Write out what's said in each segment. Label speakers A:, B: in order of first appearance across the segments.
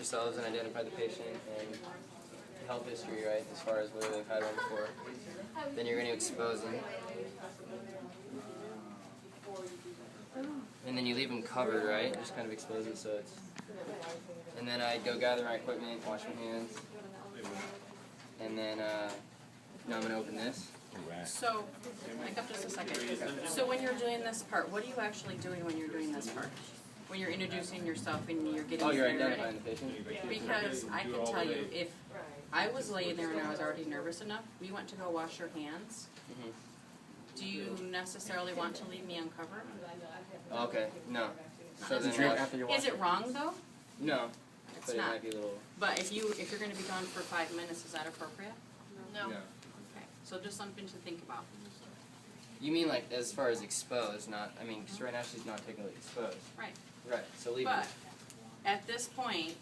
A: yourselves and identify the patient and health history, right, as far as whether they've had one before. Then you're going to expose them. And then you leave them covered, right? Just kind of expose it so it's... And then I go gather my equipment, wash my hands. And then now I'm going to open this.
B: So, back up just a second. So when you're doing this part, what are you actually doing when you're doing this part? When you're introducing yourself and you're getting
A: you're
B: ready?
A: identifying the patient?
B: Because I can tell you, if I was laying there and I was already nervous enough, we went to go wash your hands.
A: Mm-hmm.
B: Do you necessarily want to leave me uncovered?
A: Okay, no.
B: So then is it wrong though?
A: No.
B: It's
A: But
B: not.
A: it might be a little...
B: But if you're going to be gone for 5 minutes, is that appropriate?
C: No.
A: No.
B: Okay. So just something to think about.
A: You mean like as far as exposed, not... I mean, because right now she's not technically exposed.
B: Right.
A: Right, so leave
B: But
A: it.
B: at this point,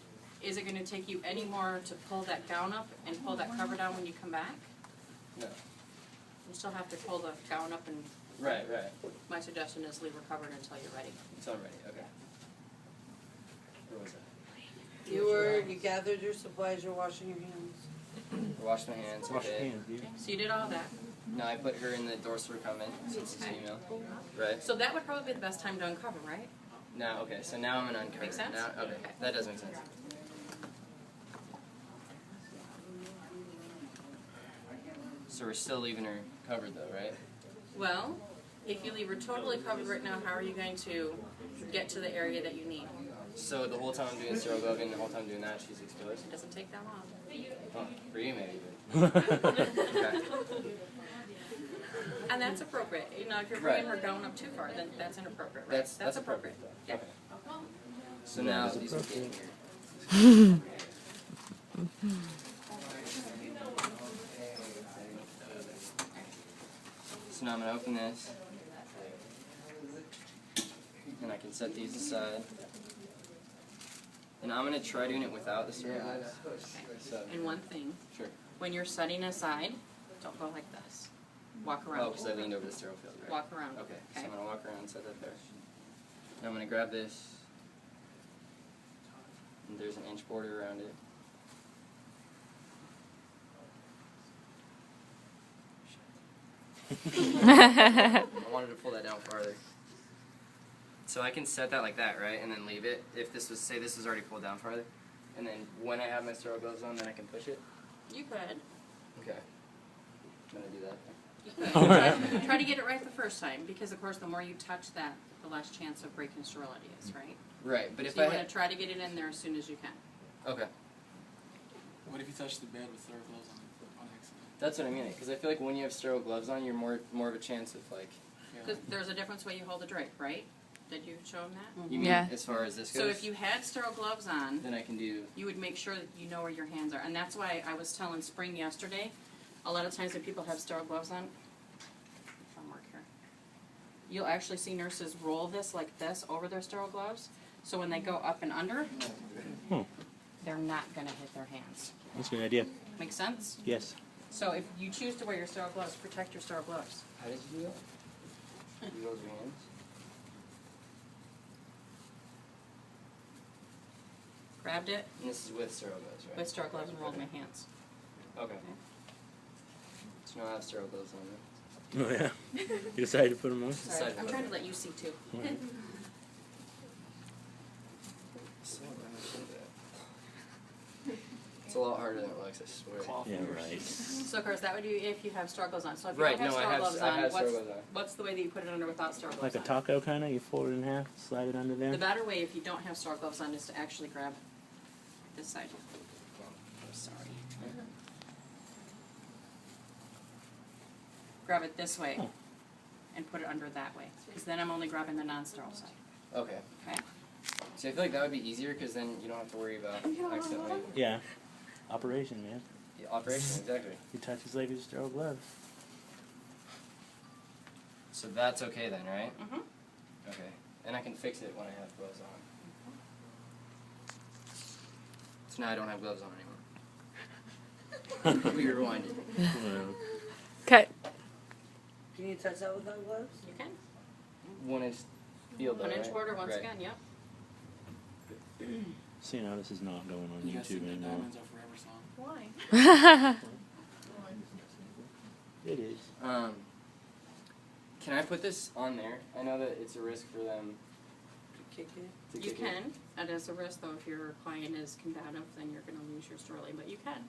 B: is it going to take you any more to pull that gown up and pull that cover down when you come back?
A: No.
B: You still have to pull the gown up, and
A: Right.
B: my suggestion is leave her covered until you're ready.
A: It's all ready, okay. Where was that?
C: You gathered your supplies, you're washing your hands.
A: Wash my hands,
D: Wash your
A: okay.
D: hands, dude.
B: So you did all that.
A: Now I put her in the dorsal recumbent, since it's
B: Okay.
A: female. Right?
B: So that would probably be the best time to uncover, right?
A: Now, okay, so now I'm gonna uncover.
B: Make sense?
A: Now, okay, that does make sense. So we're still leaving her covered though, right?
B: Well, if you leave her totally covered right now, how are you going to get to the area that you need?
A: So the whole time I'm doing sterile gloving, the whole time doing that, she's exposed?
B: It doesn't take that long.
A: Oh, for you maybe, but... Okay.
B: And that's appropriate. You know, if you're bringing her gown up too far, then that's inappropriate, right?
A: That's
B: appropriate. Yeah.
A: Okay. So now these will get here. So now I'm going to open this. And I can set these aside. And I'm going to try doing it without the sterile gloves. So,
B: And one thing,
A: sure.
B: when you're setting aside, don't go like this. Walk around.
A: Oh, because I leaned over the sterile field, right?
B: Walk around.
A: Okay, so I'm going to walk around and set that there. Now I'm going to grab this. And there's an inch border around it. I wanted to pull that down farther. So I can set that like that, right? And then leave it. If this was, say this was already pulled down farther. And then when I have my sterile gloves on, then I can push it.
B: You could.
A: Okay. I'm going to do that.
B: You could. Try to get it right the first time, because of course the more you touch that, the less chance of breaking sterility is, right?
A: Right, but if
B: So you
A: I
B: want to try to get it in there as soon as you can.
A: Okay.
E: What if you touch the bed with sterile gloves on accident?
A: That's what I mean, because I feel like when you have sterile gloves on, you're more of a chance of like...
B: Because there's a difference way you hold a drape, right? Did you show them that?
A: You mean
F: Yeah.
A: as far as this goes?
B: So if you had sterile gloves on,
A: then I can do...
B: you would make sure that you know where your hands are. And that's why I was telling Spring yesterday, a lot of times when people have sterile gloves on, from work here, you'll actually see nurses roll this like this over their sterile gloves. So when they go up and under, they're not going to hit their hands.
D: That's a good idea.
B: Make sense?
D: Yes.
B: So if you choose to wear your sterile gloves, protect your sterile gloves.
A: How did you do that? You rolled your hands?
B: Grabbed it
A: And this is with sterile gloves, right?
B: with sterile gloves and rolled my hands.
A: Okay. So now I have sterile gloves on.
D: Oh yeah. You decided to put them on?
B: Sorry, I'm trying to let you see too.
A: So glad I did that. It's a lot harder than it looks, I swear.
D: Yeah, right.
B: So of course that would be if you have sterile gloves on. So if you
A: Right,
B: don't have
A: no, I
B: sterile
A: have-
B: gloves
A: I
B: on,
A: have sterile gloves on.
B: what's the way that you put it under without sterile gloves
D: Like a
B: on?
D: taco kind of? You fold it in half, slide it under there?
B: The better way if you don't have sterile gloves on is to actually grab this side. I'm sorry. Grab it this way
D: Oh.
B: and put it under that way. Because then I'm only grabbing the non-sterile side.
A: Okay.
B: Okay?
A: See, I feel like that would be easier because then you don't have to worry about accidentally...
D: Yeah. Operation, man.
A: The operation, exactly.
D: You touch his leg with your sterile glove.
A: So that's okay then, right?
B: Mm-hmm.
A: Okay. And I can fix it when I have gloves on. So now I don't have gloves on anymore. We rewinded.
F: Okay.
C: Can you touch that without gloves?
B: You can.
A: 1 inch field though,
B: 1 inch
A: right?
B: border once
A: Right.
B: again, yep.
D: So you know this is not going on
E: You guys
D: YouTube
E: sing that
D: anymore.
E: Diamonds Are Forever song?
B: Why?
D: It is.
A: Can I put this on there? I know that it's a risk for them
C: Kick it.
A: to
B: You
A: kick it.
B: can. It is a risk, though. If your client is combative, then you're going to lose your sterling. But you can.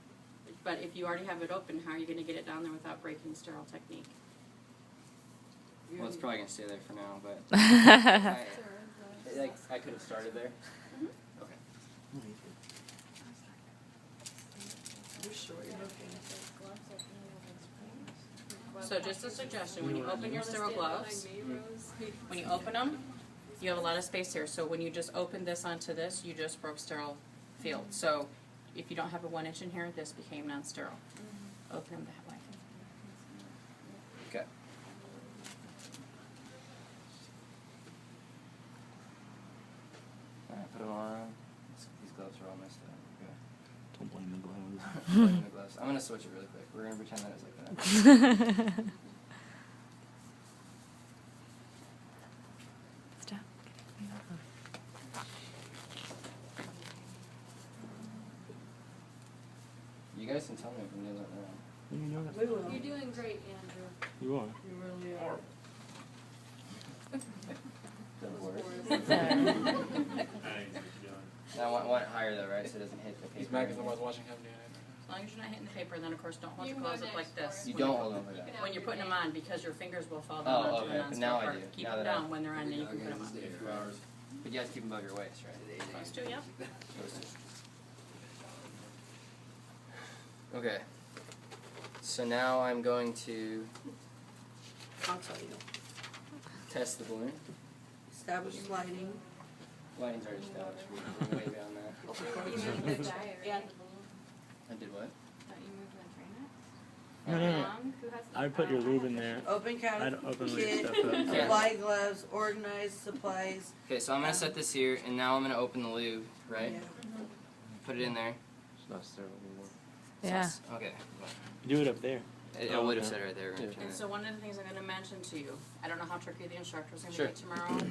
B: But if you already have it open, how are you going to get it down there without breaking sterile technique?
A: Well, it's probably gonna stay there for now, but I could have started there. Okay.
C: You're sure you're looking.
B: So just a suggestion, when you open your sterile gloves, when you open them, you have a lot of space here. So when you just open this onto this, you just broke sterile field. So if you don't have a 1 inch in here, this became non-sterile. Open them that way.
A: Okay. Alright, put them on. These gloves are all messed up. Okay.
D: Don't blame the gloves.
A: Putting the gloves. I'm gonna switch it really quick. We're gonna pretend that it's like that.
F: Stop.
A: You guys can tell me if I'm doing something wrong.
D: You know that.
C: We will.
G: You're doing great, Andrew.
D: You are.
C: You really are.
A: Good word.
C: Sorry.
A: Now I want it higher though, right? So it doesn't hit the paper.
E: He's mad because I was watching him do it.
B: As long as you're not hitting the paper, and then of course don't hold
G: You
B: your gloves
G: go
B: up like
G: next
B: this.
G: for
A: You
B: when
A: don't
B: you're-
A: hold them like that.
B: When you're putting them on, because your fingers will fall
A: Oh,
B: down onto
A: okay,
B: the
A: but now
B: non-sterile
A: I
B: part.
A: do.
B: Keep
A: Now
B: them
A: that I-
B: down when they're on, and you can put them on.
A: But you have to keep them above your waist, right?
B: Supposed to, yeah.
A: Supposed to. Okay. So now I'm going to
C: I'll tell you.
A: test the balloon.
C: Establish lighting.
A: Lighting's already established. We're way beyond that.
G: You moved the diet,
C: Yeah.
G: right?
A: I did what?
G: Don't you move the trainer?
D: No, no, no.
G: Mom, who has the-
D: I would put your lube in there.
C: Open counter
D: I'd open the
C: kit.
D: stuff up.
A: Yeah.
C: Apply gloves. Organize supplies.
A: Okay, so I'm gonna set this here, and now I'm gonna open the lube, right?
C: Yeah.
A: Put it in there.
D: It's not sterile anymore.
F: Yeah.
A: Okay.
D: Do it up there.
A: I would have
D: okay.
A: said it right there.
B: And so one of the things I'm going to mention to you, I don't know how tricky the instructor's going to
A: Sure.
B: be tomorrow.